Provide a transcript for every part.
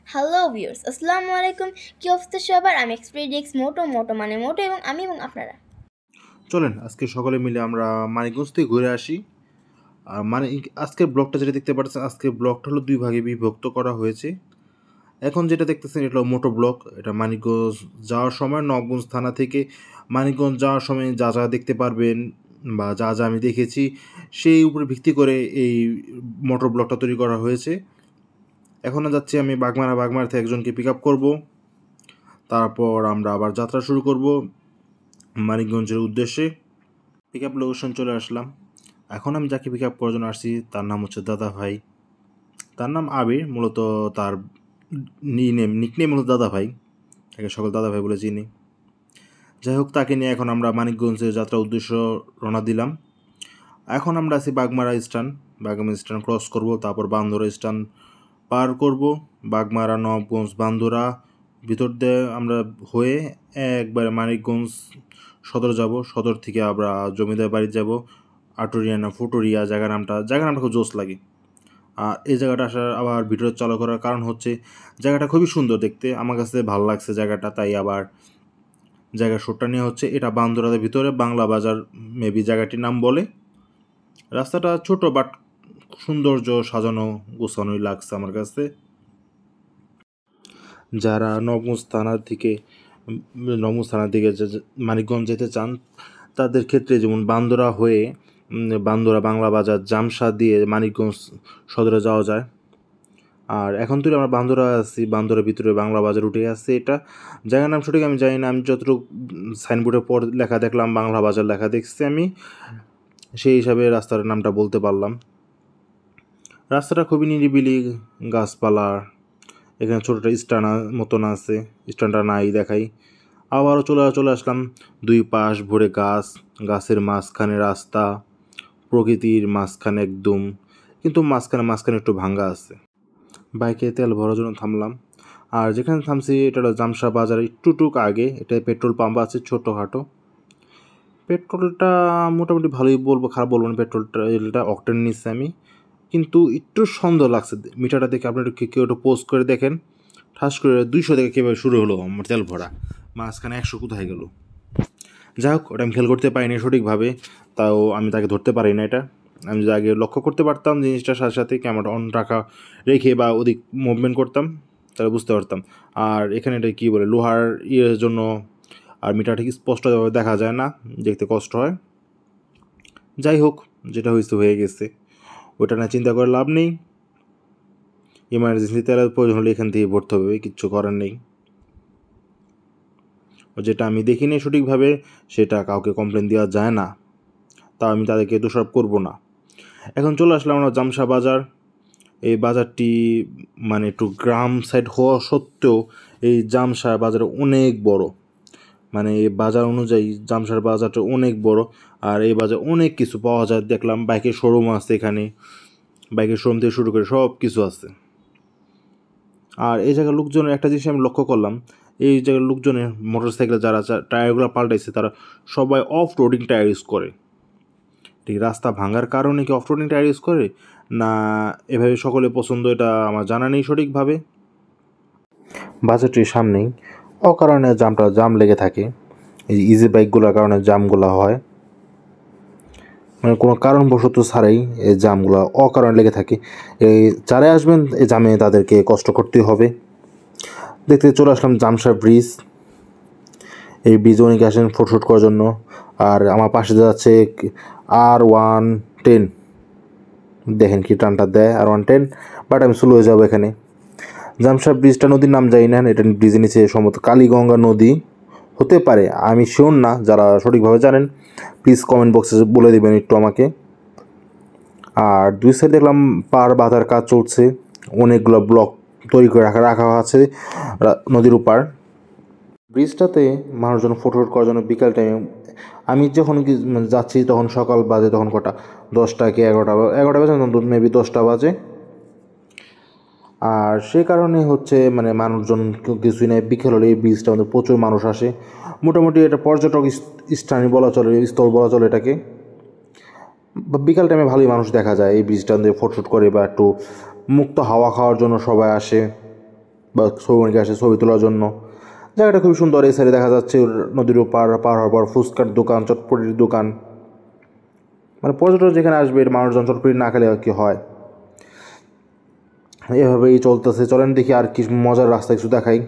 Hello viewers, আসসালামু আলাইকুম। কি অবস্থা সবার? আমি এক্সপিডিএক্স মোটো মোটো মানে মোটো এবং আপনারা। চলেন আজকে সকলে মিলে আমরা মানিকগঞ্জ থেকে ঘুরে আসি। আর আজকের ব্লগটা যেটা দেখতে পাচ্ছেন, আজকের ব্লগটা হলো দুই ভাগে বিভক্ত করা হয়েছে। এখন যেটা দেখতেছেন এটা হলো মোটো ব্লগ। এটা মানিকগঞ্জ যাওয়ার সময় নবগঞ্জ থানা থেকে মানিকগঞ্জ যাওয়ার সময় যা যা দেখতে পারবেন বা যা যা আমি দেখেছি সেই উপরে ভিত্তি করে এই মোটর ব্লগটা তৈরি করা হয়েছে। এখনও যাচ্ছি আমি বাগমারা থেকে একজনকে পিক আপ করবো, তারপর আমরা আবার যাত্রা শুরু করব মানিকগঞ্জের উদ্দেশ্যে। পিক আপ লোকেশন চলে আসলাম। এখন আমি যাকে পিক আপ করার জন্য আসছি তার নাম হচ্ছে দাদা ভাই। তার নাম আবির, মূলত তার নিকনেম হলো দাদা ভাই, তাকে সকল দাদা ভাই বলে চিনি। যাই হোক, তাকে নিয়ে এখন আমরা মানিকগঞ্জের যাত্রার উদ্দেশ্য রওনা দিলাম। এখন আমরা আছি বাগমারা স্ট্যান্ড ক্রস করব, তারপর বান্দরা স্ট্যান্ড পার করব, বাগমারা নবগঞ্জ বান্দরা ভিতর দিয়ে আমরা হয়ে একবারে মানিকগঞ্জ সদর যাব। সদর থেকে আমরা জমিদার বাড়ি যাব, আটুরিয়া না ফুটুরিয়া জায়গার নামটা খুব জোস লাগে। আর এই জায়গাটা আসার আবার ভিডিও চালু করার কারণ হচ্ছে জায়গাটা খুবই সুন্দর দেখতে, আমার কাছে ভালো লাগছে জায়গাটা, তাই আবার জায়গার শোটটা নেওয়া হচ্ছে। এটা বান্দরাদের ভিতরে বাংলা বাজার মেবি জায়গাটির নাম বলে। রাস্তাটা ছোট বাট সৌন্দর্য সাজানো গোছানোই লাগছে আমার কাছে। যারা নবগঞ্জ থানার দিকে মানিকগঞ্জ যেতে চান তাদের ক্ষেত্রে যেমন বান্দরা হয়ে বান্দরা বাংলা বাজার জামসা দিয়ে মানিকগঞ্জ সদরে যাওয়া যায়। আর এখন তো আমরা বান্দরা আছি, বান্দরের ভিতরে বাংলা বাজার উঠে আসছে। এটা জায়গার নাম সঠিক আমি জানি না, আমি যতটুকু সাইনবোর্ডের পর লেখা দেখলাম বাংলা বাজার লেখা দেখছি আমি, সেই হিসাবে রাস্তার নামটা বলতে পারলাম। রাস্তাটা খুবই নিরিবিলি, গাছপালা, এখানে ছোটোটা স্ট্যান্ড মতন আছে, স্ট্যান্ডটা নাই দেখাই। আবারও চলে আসলাম, দুই পাশ ভরে গাছের মাঝখানে রাস্তা, প্রকৃতির মাঝখানে একদম, কিন্তু মাঝখানে একটু ভাঙ্গা আছে। বাইকে তেল ভরার জন্য থামলাম। আর যেখানে থামছি এটা হলো জামসা বাজার একটুটুক আগে। এটা পেট্রোল পাম্প আছে ছোটোখাটো। পেট্রোলটা মোটামুটি ভালোই বলবো, খারাপ বলবো না। পেট্রোলটা অকটেন নিচ্ছি আমি, কিন্তু একটু সন্দেহ লাগছে মিটারটা দেখে। আপনি কেউ একটু পোস্ট করে দেখেন, ঠাস করে 200 থেকে কীভাবে শুরু হলো আমার তেল ভরা, মাঝখানে 100 কোথায় গেল। যাই হোক, ওটা আমি খেয়াল করতে পারিনি সঠিকভাবে, তাও আমি তাকে ধরতে পারি না। এটা আমি যদি আগে লক্ষ্য করতে পারতাম জিনিসটার সাথে সাথে ক্যামেরাটা অন রেখে বা ওদিক মুভমেন্ট করতাম, তাহলে বুঝতে পারতাম। আর এখানে এটা কী বলে, লোহার ইয়ের জন্য আর মিটার ঠিক স্পষ্টভাবে দেখা যায় না, দেখতে কষ্ট হয়। যাই হোক, যেটা হয়ে গেছে, ওটা না চিন্তা করে লাভ নেই। ইমার্জেন্সি তেলের প্রয়োজন হলে এখান থেকে ভরতে হবে, কিচ্ছু করার নেই। যেটা আমি দেখিনি সঠিকভাবে সেটা কাউকে কমপ্লেন দেওয়া যায় না, তা আমি তাদেরকে দোষারোপ করব না। এখন চলে আসলাম আমরা জামসা বাজার। এই বাজারটি মানে একটু গ্রাম সাইড হওয়া সত্ত্বেও এই জামসা বাজার অনেক বড়, মানে এই বাজার অনুযায়ী জামসার বাজারটা অনেক বড়। আর এই বাজার অনেক কিছু পাওয়া যায় দেখলাম, বাইকের শোরুম আছে এখানে, বাইকের শোরুম থেকে শুরু করে সব কিছু আছে। আর এই জায়গার লোকজনের একটা জিনিস আমি লক্ষ্য করলাম, এই জায়গার লোকজনের মোটরসাইকেল যারা টায়ারগুলো পাল্টাইছে তারা সবাই অফ রোডিং টায়ার ইউজ করে। ঠিক রাস্তা ভাঙার কারণে কি অফ রোডিং টায়ার ইউজ করে না এভাবে সকলে পছন্দ, এটা আমার জানা নেই সঠিকভাবে। বাজারটির সামনেই অকারণে জাম লেগে থাকে। এই ইজি বাইকগুলোর কারণে জামগুলো হয়, মানে কোনো কারণবশত ছাড়াই এই জামগুলো অকারণে লেগে থাকে। এই যারা আসবেন এই জামে তাদেরকে কষ্ট করতে হবে। দেখতে চলে আসলাম জামসা ব্রিজ। এই ব্রিজে অনেকে আসেন ফটোশ্যুট করার জন্য। আর আমার পাশে যাচ্ছে R110, দেখেন কি টানটা দেয় R110, বাট আমি স্লো হয়ে যাবো এখানে। জামসা ব্রিজটা নদীর নাম যাই না, এটা ব্রিজের নিচে সম্ভবত কালীগঙ্গা নদী হতে পারে, আমি শিওর না। যারা সঠিকভাবে জানেন প্লিজ কমেন্ট বক্সে বলে দেবেন একটু আমাকে। আর দুই সাইড দেখলাম পার বাঁধার কাজ চলছে, অনেকগুলো ব্লক তৈরি করে রাখা আছে নদীর উপার। ব্রিজটাতে মানুষজন ফটোশ্যুট করার জন্য বিকাল টাইমে, আমি যখন যাচ্ছি তখন সকাল বাজে, তখন কটা 10টা কি 11টা বাজে, মেবি 10টা বাজে। আর সে কারণে হচ্ছে মানে মানুষজন কিছুই নেই, বিকেল হলে এই ব্রিজটা আমাদের প্রচুর মানুষ আসে। মোটামুটি এটা পর্যটক স্থানীয় বলা চলে, স্থল বলা চলে এটাকে। বিকাল টাইমে ভালোই মানুষ দেখা যায় এই ব্রিজটা দিয়ে ফটোশ্যুট করে বা একটু মুক্ত হাওয়া খাওয়ার জন্য সবাই আসে। বা ছবি আসে ছবি তোলার জন্য। জায়গাটা খুবই সুন্দর। এই সাইডে দেখা যাচ্ছে নদীর পার হওয়ার পর ফুচকার দোকান, চটপটির দোকান, মানে পর্যটক যেখানে আসবে মানুষজন চটপটি না খেলে কি হয়। এভাবেই চলতেছে। চলেন দেখি আর কি মজার রাস্তা কিছু দেখাই।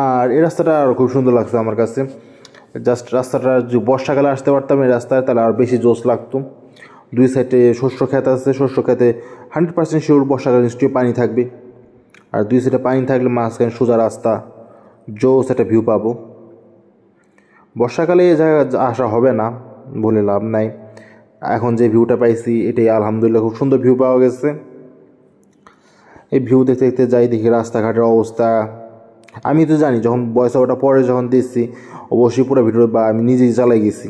আর এই রাস্তাটা আরও খুব সুন্দর লাগছে আমার কাছে। জাস্ট রাস্তাটা যদি বর্ষাকালে আসতে পারতাম এই রাস্তায় তাহলে আর বেশি জোশ লাগতো। দুই সাইডে শস্য ক্ষেত আছে, শস্য ক্ষেতে 100% শিওর বর্ষাকালে নিশ্চয়ই পানি থাকবে। আর দুই সাইডে পানি থাকলে মাঝখানে সোজা রাস্তা, জোশ একটা ভিউ পাবো। বর্ষাকালে এই জায়গায় আসা হবে না বলে লাভ নাই। এখন যে ভিউটা পাইছি এটাই আলহামদুলিল্লাহ, খুব সুন্দর ভিউ পাওয়া গেছে। এই ভিউ দেখতে দেখতে যাই, দেখি রাস্তাঘাটের অবস্থা। আমি তো জানি যখন ভয়েস ওভারটা পরে যখন দিচ্ছি অবশ্যই পুরো ভিডিও বা আমি নিজেই চালাই গেছি।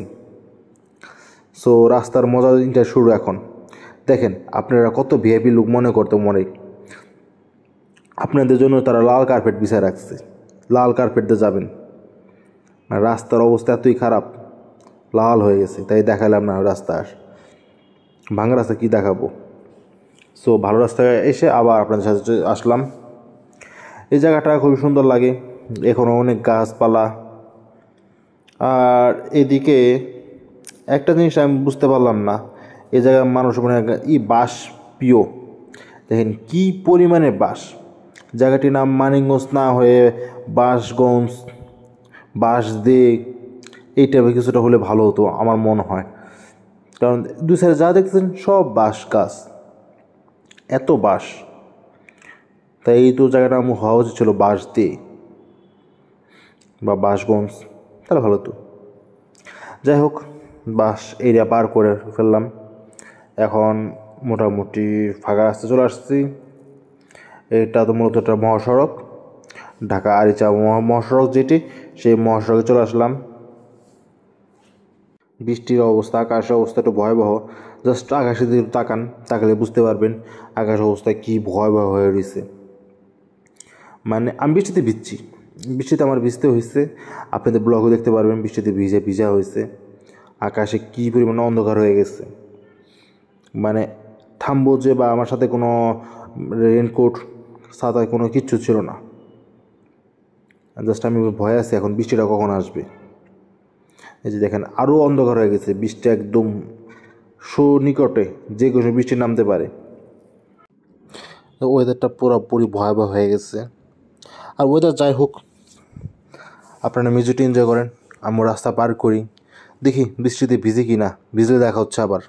সো রাস্তার মজা দিনটা শুরু এখন। দেখেন আপনারা কত ভিআইপি লুক মনে করতে মনে, আপনাদের জন্য তারা লাল কার্পেট বিছায় রাখছে, লাল কার্পেটতে যাবেন। রাস্তার অবস্থা এতই খারাপ, লাল হয়ে গেছে, তাই দেখালাম না রাস্তা। ভাঙা রাস্তা কী দেখাবো। সো ভালো রাস্তায় এসে আবার আপনাদের সাথে আসলাম। এই জায়গাটা খুবই সুন্দর লাগে, এখনও অনেক গাছপালা। আর এদিকে একটা জিনিস আমি বুঝতে পারলাম না, এই জায়গায় মানুষ মানে বাঁশ প্রিয়। দেখেন কি পরিমাণে বাঁশ। জায়গাটির নাম মানিকগঞ্জ না হয়ে বাঁশগঞ্জ, বাঁশ দে, এই টাইপের কিছুটা হলে ভালো হতো আমার মনে হয়। কারণ দুই সাইডে যা দেখছেন সব বাঁশ গাছ, এত বাঁশ। তাই এই তো জায়গাটা আমার হওয়া উচিত ছিল বাঁশ দে বা বাঁশগঞ্জ, তাহলে ভালো হতো। যাই হোক, বাস এরিয়া পার করে ফেললাম। এখন মোটামুটি ফাঁকা রাস্তা চলে আসছি। এটা তো মূলত একটা মহাসড়ক, ঢাকা আরিচা মহাসড়ক যেটি, সেই মহাসড়কে চলে আসলাম। বৃষ্টির অবস্থা, আকাশের অবস্থা একটু ভয়াবহ। জাস্ট আকাশের দিকে তাকালে বুঝতে পারবেন আকাশের অবস্থা কী ভয়াবহ হয়ে রয়েছে। মানে আমি বৃষ্টিতে ভিজছি, বৃষ্টিতে আমার ভিজতে হয়েছে। আপনাদের ব্লগও দেখতে পারবেন বৃষ্টিতে ভিজা হয়েছে। আকাশে কী পরিমাণে অন্ধকার হয়ে গেছে, মানে থামবো যে বা আমার সাথে কোনো রেনকোট ছাতায় কোনো কিচ্ছু ছিল না। জাস্ট আমি ভয়ে আছি এখন বৃষ্টিটা কখন আসবে। এই যে দেখেন আরও অন্ধকার হয়ে গেছে, বৃষ্টি একদম সুনিকটে, যে কোনো বৃষ্টি নামতে পারে। ওয়েদারটা পুরোপুরি ভয়াবহ হয়ে গেছে। আর ওয়েদার যাই হোক, আপনারা মিউজিকটি এনজয় করেন, আমি রাস্তা পার করি, দেখি বৃষ্টিতে ভিজে কি না। ভিজলে দেখা হচ্ছে আবার।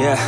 Yeah.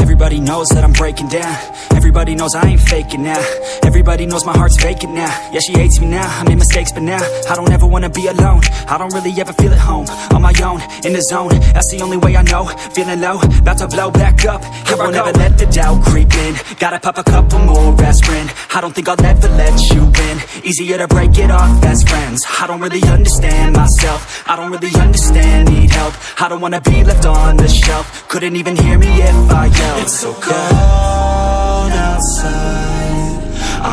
Everybody knows that I'm breaking down. Everybody knows I ain't faking now. Everybody knows my heart's vacant now. Yeah, she hates me now, I made mistakes but now I don't ever wanna be alone. I don't really ever feel at home. On my own, in the zone, that's the only way I know. Feeling low, about to blow back up. Here I won't ever let the doubt creep in. Gotta pop a couple more aspirin. I don't think I'll ever let you in. Easier to break it off best friends. I don't really understand myself, I don't really understand, need help. I don't wanna be left on the shelf. Couldn't even hear me if I yelled. It's so cold outside,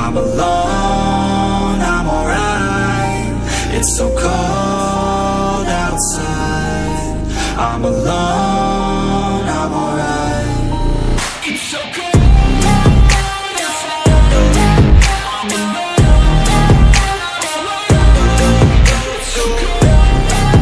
I'm alone, I'm alright. It's so cold outside, I'm alone, I'm alright. It's so cold outside, I'm alone, it's so cold outside,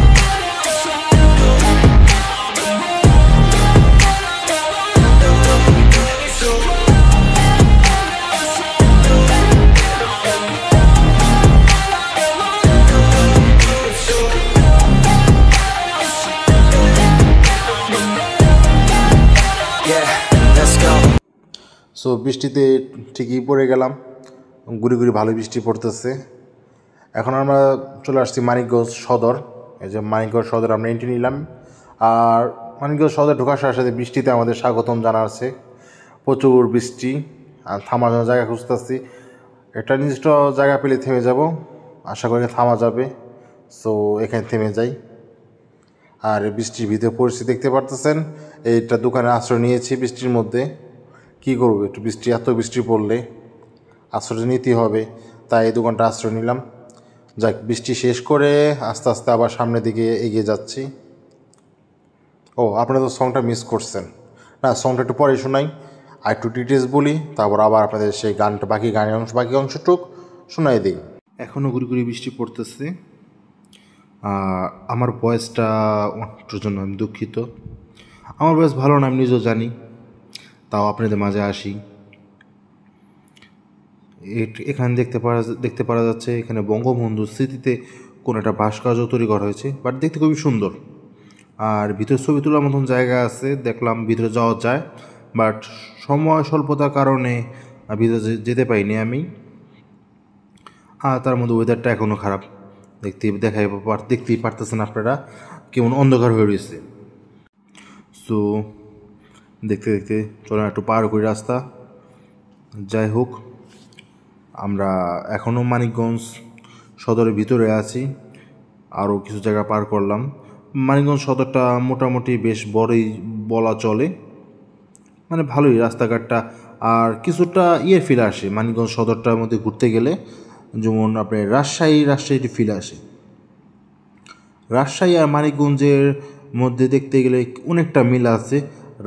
so বৃষ্টিতে ঠিকই পড়ে গেলাম, গুড়ি গুড়ি ভালো বৃষ্টি পড়তেছে। এখন আমরা চলে আসছি মানিকগঞ্জ সদর। এই যে মানিকগঞ্জ সদর আমরা এন্ট্রি নিলাম। আর মানিকগঞ্জ সদর ঢোকার সাথে সাথে বৃষ্টিতে আমাদের স্বাগতম জানাচ্ছে। প্রচুর বৃষ্টি, আর থামার জন্য জায়গা খুঁজতেছি। একটা নির্দিষ্ট জায়গা পেলে থেমে যাব, আশা করি থামা যাবে। সো এখানে থেমে যাই। আর বৃষ্টির ভিতরে পরিস্থিতি দেখতে পারতেছেন। এইটা দোকানে আশ্রয় নিয়েছি বৃষ্টির মধ্যে। কী করবো, একটু এত বৃষ্টি পড়লে আশ্রয় নিতেই হবে। তাই এই দোকানটা আশ্রয় নিলাম। যাক, বৃষ্টি শেষ করে আস্তে আস্তে আবার সামনের দিকে এগিয়ে যাচ্ছি। ও, আপনারা তো সংটা মিস করছেন। না, সংটা একটু পরে শোনাই, আর একটু ডিটেলস বলি, তারপর আবার আপনাদের সেই গানটা বাকি অংশটুক শোনাই দিই। এখনও গুড়ি গুড়ি বৃষ্টি পড়তেছে। আমার ভয়েসটা একটুর জন্য আমি দুঃখিত। আমার ভয়েস ভালো না, আমি নিজেও জানি, তাও আপনাদের মাঝে আসি। এখানে দেখতে পারা যাচ্ছে এখানে বঙ্গবন্ধুর স্মৃতিতে কোনো একটা ভাস্কর্য তৈরি করা হয়েছে, বাট দেখতে খুবই সুন্দর। আর ভিতরে ছবি তোলার মতন জায়গা আছে, দেখলাম ভিতরে যাওয়া যায়, বাট সময় স্বল্পতার কারণে ভিতরে যেতে পারিনি আমি। আর তার মধ্যে ওয়েদারটা এখনও খারাপ, দেখতেই পারতেছেন আপনারা কেমন অন্ধকার হয়ে রয়েছে। সো দেখতে দেখতে চলেন একটু পার করি রাস্তা। যাই হোক, আমরা এখনও মানিকগঞ্জ সদরের ভিতরে আছি, আরও কিছু জায়গা পার করলাম। মানিকগঞ্জ সদরটা মোটামুটি বেশ বড়ই বলা চলে, মানে ভালোই রাস্তাঘাটটা। আর কিছুটা ফিল আসে মানিকগঞ্জ সদরটার মধ্যে ঘুরতে গেলে, যেমন আপনার রাজশাহীর ফিল আসে। রাজশাহী আর মানিকগঞ্জের মধ্যে দেখতে গেলে অনেকটা মিল আছে।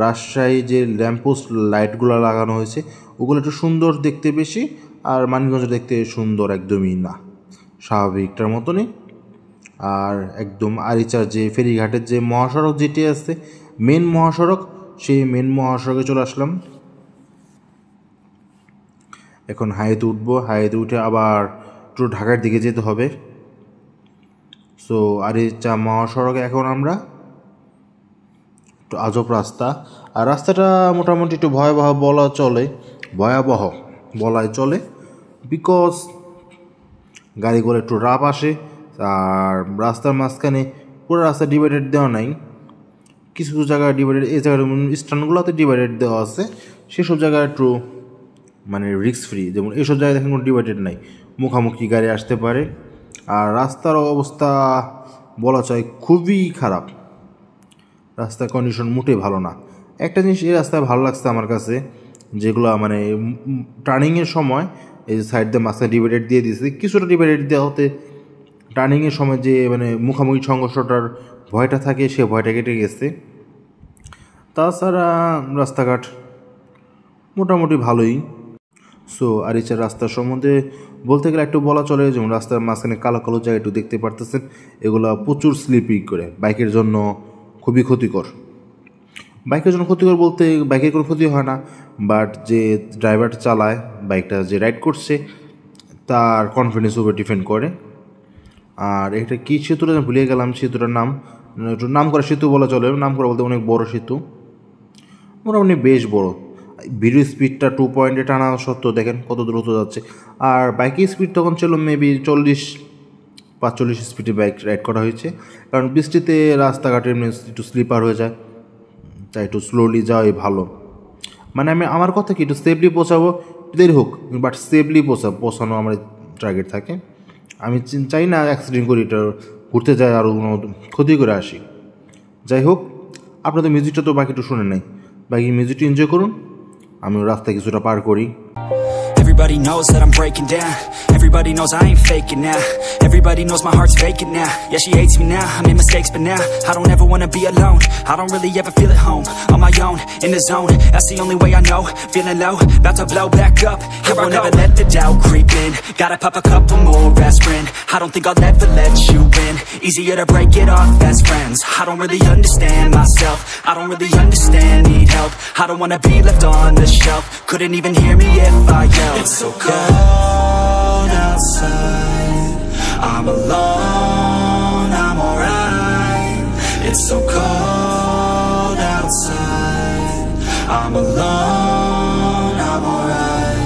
রাজশাহী যে ল্যাম্পপোস্ট লাইটগুলো লাগানো হয়েছে ওগুলো একটু সুন্দর দেখতে বেশি, আর মানিকগঞ্জ দেখতে সুন্দর একদমই না, স্বাভাবিকটার মতনই। আর একদম আরিচার যে ফেরিঘাটের যে মহাসড়ক যেটি আছে, মেন মহাসড়ক, সেই মেন মহাসড়কে চলে আসলাম। এখন হাইওয়েতে উঠবো, হাইওয়েতে উঠে আবার একটু ঢাকার দিকে যেতে হবে। সো আরিচা মহাসড়কে এখন আমরা একটু আজব রাস্তা, আর রাস্তাটা মোটামুটি একটু ভয়াবহ বলাই চলে, বিকজ গাড়িগুলো একটু রাফ আসে। আর রাস্তার মাঝখানে পুরো রাস্তা ডিভাইডেড দেওয়া নাই, কিছু কিছু জায়গায় ডিভাইডেড, এই জায়গার স্ট্যান্ডগুলোতে ডিভাইডেড দেওয়া আছে, সেসব জায়গায় একটু মানে রিস্ক ফ্রি। যেমন এইসব জায়গায় দেখেন কোনো ডিভাইডেড নাই, মুখামুখি গাড়ি আসতে পারে। আর রাস্তার অবস্থা বলা যায় খুবই খারাপ, রাস্তার কন্ডিশন মোটেই ভালো না। একটা জিনিস এই রাস্তায় ভালো লাগছে আমার কাছে, যেগুলো মানে টার্নিংয়ের সময় এই যে সাইড দিয়ে মাঝখানে ডিভাইডেড দিয়ে দিয়েছে, কিছুটা ডিভাইডেড দেওয়া হতে টার্নিংয়ের সময় যে মানে মুখামুখি সংঘর্ষটার ভয়টা থাকে, সে ভয়টা কেটে গেছে। তাছাড়া রাস্তাঘাট মোটামুটি ভালোই। সো আরিচার রাস্তার সম্বন্ধে বলতে গেলে একটু বলা চলে, যেমন রাস্তার মাঝখানে কালো কালো জায়গা একটু দেখতে পারতেছেন, এগুলো প্রচুর স্লিপিং করে, বাইকের জন্য খুবই ক্ষতিকর। বাইকের জন্য ক্ষতিকর বলতে বাইকের কোনো ক্ষতি হয় না, বাট যে ড্রাইভার চালায় বাইকটা, যে রাইড করছে, তার কনফিডেন্স উপর ডিপেন্ড করে। আর এটা কী সেতুটা ভুলে গেলাম, সেতুটার নাম, একটু নাম করা সেতু বলা চলে, নাম করা বলতে অনেক বড় সেতু, মোটামুটি বেশ বড়। ভিডিও স্পিডটা 2 পয়েন্টে টানা সত্ত্বেও দেখেন কত দ্রুত যাচ্ছে। আর বাইকের স্পিড তখন ছিল মেবি 40-45 স্পিডে বাইক রাইড করা হয়েছে, কারণ বৃষ্টিতে রাস্তাঘাটে এমনি একটু স্লিপার হয়ে যায়, তাই একটু স্লোলি যাওয়াই ভালো। মানে আমার কথা কি, একটু সেফলি পৌঁছাবো, দেরি হোক, বাট সেফলি পৌঁছানো আমার টার্গেট থাকে। আমি চাই না অ্যাক্সিডেন্ট করি, এটা ঘুরতে যাই আরও কোনো ক্ষতি করে আসি। যাই হোক, আপনাদের মিউজিকটা তো বাকি একটু শুনে নেই, বাকি মিউজিকটা এনজয় করুন, আমি রাস্তায় কিছুটা পার করি। Everybody knows that I'm breaking down. Everybody knows I ain't faking now. Everybody knows my heart's vacant now. Yeah, she hates me now, I made mistakes but now I don't ever wanna be alone. I don't really ever feel at home. On my own, in the zone, that's the only way I know. Feeling low, about to blow back up. Here I go. Never let the doubt creep in. Gotta pop a couple more aspirin. I don't think I'll ever let you in. Easier to break it off best friends. I don't really understand myself. I don't really understand, need help. I don't wanna be left on the shelf. Couldn't even hear me if I yelled. It's so cold outside, I'm alone, I'm alright. It's so cold outside, I'm alone, I'm alright.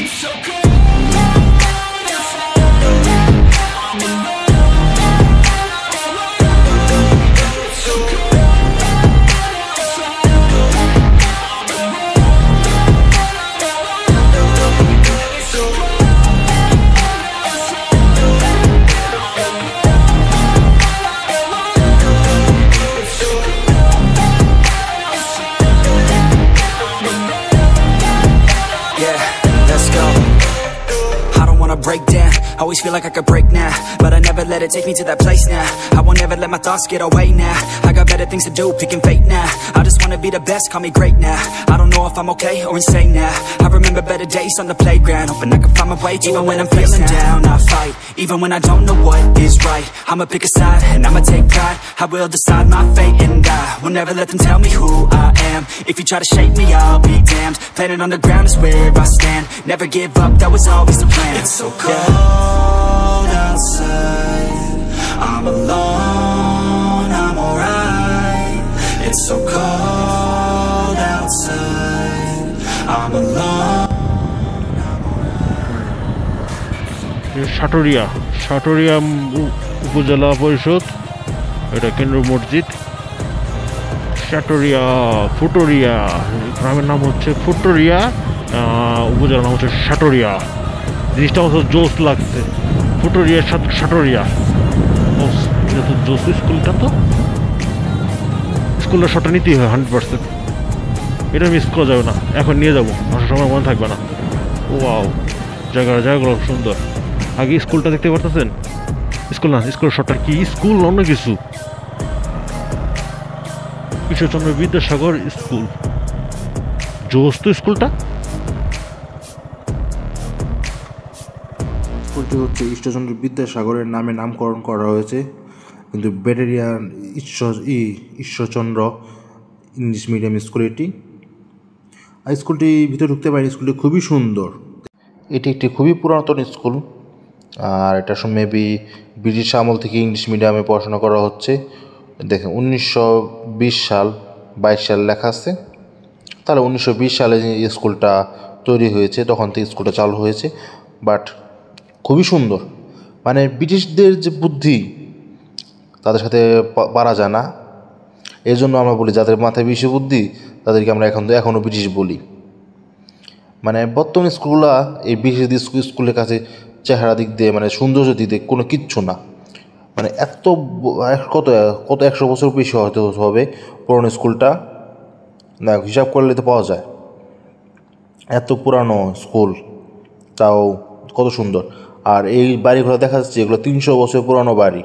It's so cold. break down. Always feel like I could break now, but I never let it take me to that place now. I won't ever let my thoughts get away now. I got better things to do, picking fate now. I just wanna be the best, call me great now. I don't know if I'm okay or insane now. I remember better days on the playground, hoping I can find my way to even when I'm feeling down. I fight, even when I don't know what is right. I'ma pick a side, and I'ma take pride. I will decide my fate, and I will never let them tell me who I am. If you try to shake me, I'll be damned. Planet on the ground is where I stand. Never give up, that was always the plan. It's so cold outside, I'm alone, I'm alright. It's so cold outside, I'm alone. Saturia উপজেলা পরিষদ, এটা কেন্দ্র মসজিদ। ফুটুরিয়া গ্রামের নাম হচ্ছে ফুটুরিয়া, উপজেলার নাম হচ্ছে সাটুরিয়া। জিনিসটা হচ্ছে জোস লাগছে, সাটুরিয়া এটা তো জোস। স্কুলটা তো স্কুলের শটটা নিতেই হয় 100%, এটা মিস করা যাবে না। এখন নিয়ে যাবো, আসার সময় মনে থাকবে না। ওয়াও, জায়গাগুলো সুন্দর। আগে স্কুলটা দেখতে পারতেছেন, স্কুল না, স্কুলের শটটা কি স্কুল অন্য কিছু, ঈশ্বরচন্দ্র বিদ্যাসাগর স্কুল, জোস তো স্কুলটা। স্কুলটি হচ্ছে ঈশ্বরচন্দ্র বিদ্যাসাগরের নামে নামকরণ করা হয়েছে, কিন্তু ব্যাটারিয়ান ঈশ্বরচন্দ্র ইংলিশ মিডিয়াম স্কুল এটি। আর স্কুলটি ভিতরে ঢুকতে পারেনি। স্কুলটি খুবই সুন্দর। এটি একটি খুবই পুরাতন স্কুল, আর এটা মেবি ব্রিটিশ আমল থেকে ইংলিশ মিডিয়ামে পড়াশোনা করা হচ্ছে। দেখেন 1920 সাল 22 সাল লেখা আছে, তাহলে 1920 সালে স্কুলটা তৈরি হয়েছে, তখন থেকে স্কুলটা চালু হয়েছে। বাট খুবই সুন্দর, মানে ব্রিটিশদের যে বুদ্ধি তাদের সাথে পারা যায় না। এই জন্য আমরা বলি যাদের মাথায় বেশি বুদ্ধি তাদেরকে আমরা এখনও ব্রিটিশ বলি। মানে বর্তমান স্কুলগুলো এই ব্রিটিশ স্কুলের কাছে চেহারা দিক দিয়ে, মানে সৌন্দর্য দিক দিয়ে কোনো কিচ্ছু না। মানে কত 100 বছর বেশি হতে হবে পুরনো স্কুলটা, না হিসাব করলে তো পাওয়া যায়। এত পুরানো স্কুল, তাও কত সুন্দর। আর এই বাড়িগুলো দেখা যাচ্ছে এগুলো 300 বছর পুরানো বাড়ি।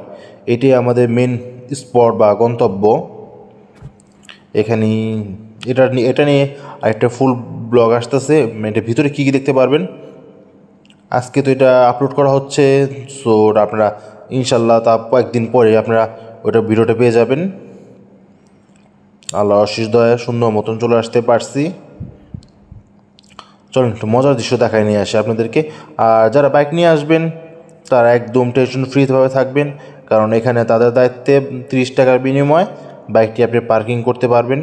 এটাই আমাদের মেন স্পট বা গন্তব্য। এখানে এটা নিয়ে আরেকটা ফুল ব্লগ আসতেছে, এটা ভিতরে কী কী দেখতে পারবেন। আজকে তো এটা আপলোড করা হচ্ছে, সো আপনারা ইনশাল্লাহ তা কয়েকদিন পরে আপনারা ওটা ভিডিওটা পেয়ে যাবেন। আল্লাহ অশেষ দয়া সুন্দর মতন চলে আসতে পারছি। চলুন একটু মজার দৃশ্য দেখায় নিয়ে আসে আপনাদেরকে। আর যারা বাইক নিয়ে আসবেন তারা একদম টেনশন ফ্রিভাবে থাকবেন, কারণ এখানে তাদের দায়িত্বে 30 টাকার বিনিময়ে বাইকটি আপনি পার্কিং করতে পারবেন।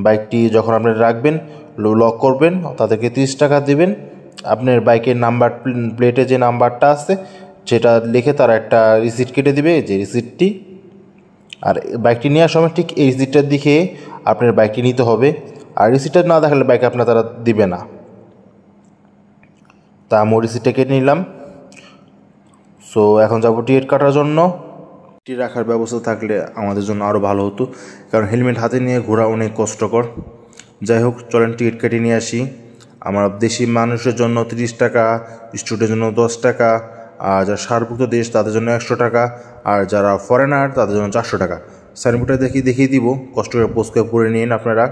বাইকটি যখন আপনি রাখবেন, লক করবেন, তাদেরকে 30 টাকা দেবেন। আপনার বাইকের নাম্বার প্লেটে যে নাম্বারটা আছে সেটা লিখে তারা একটা রিসিট কেটে দিবে, যে রিসিটটি। আর বাইকটি নেওয়ার সময় ঠিক এই রিসিটটার দিকে আপনার বাইকটি নিতে হবে। আর রিসিটটা না দেখালে বাইক আপনার তারা দিবে না। তা আমি রিসিটটা কেটে নিলাম। সো এখন যাবো টিকিট কাটার জন্য। টিকিট রাখার ব্যবস্থা থাকলে আমাদের জন্য আরও ভালো হতো, কারণ হেলমেট হাতে নিয়ে ঘোরা অনেক কষ্টকর। যাই হোক, চলেন টিকিট কেটে নিয়ে আসি। আমার দেশি মানুষের জন্য 30 টাকা, স্টুডেন্টের জন্য 10 টাকা, আর যারা সারভুক্ত দেশ তাদের জন্য 100 টাকা, আর যারা ফরেনার তাদের জন্য 400 টাকা। সাইনবোর্ডটা দেখিয়ে দিব, কষ্ট করে পোস্ট করে পড়ে নিন আপনারা।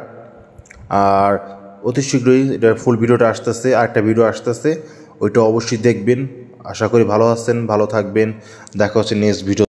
আর অতি শীঘ্রই এটা ফুল ভিডিওটা আসতেছে, আর একটা ভিডিও আসতেছে, ওইটা অবশ্যই দেখবেন। আশা করি ভালো আছেন, ভালো থাকবেন। দেখা হচ্ছে নেক্সট ভিডিও।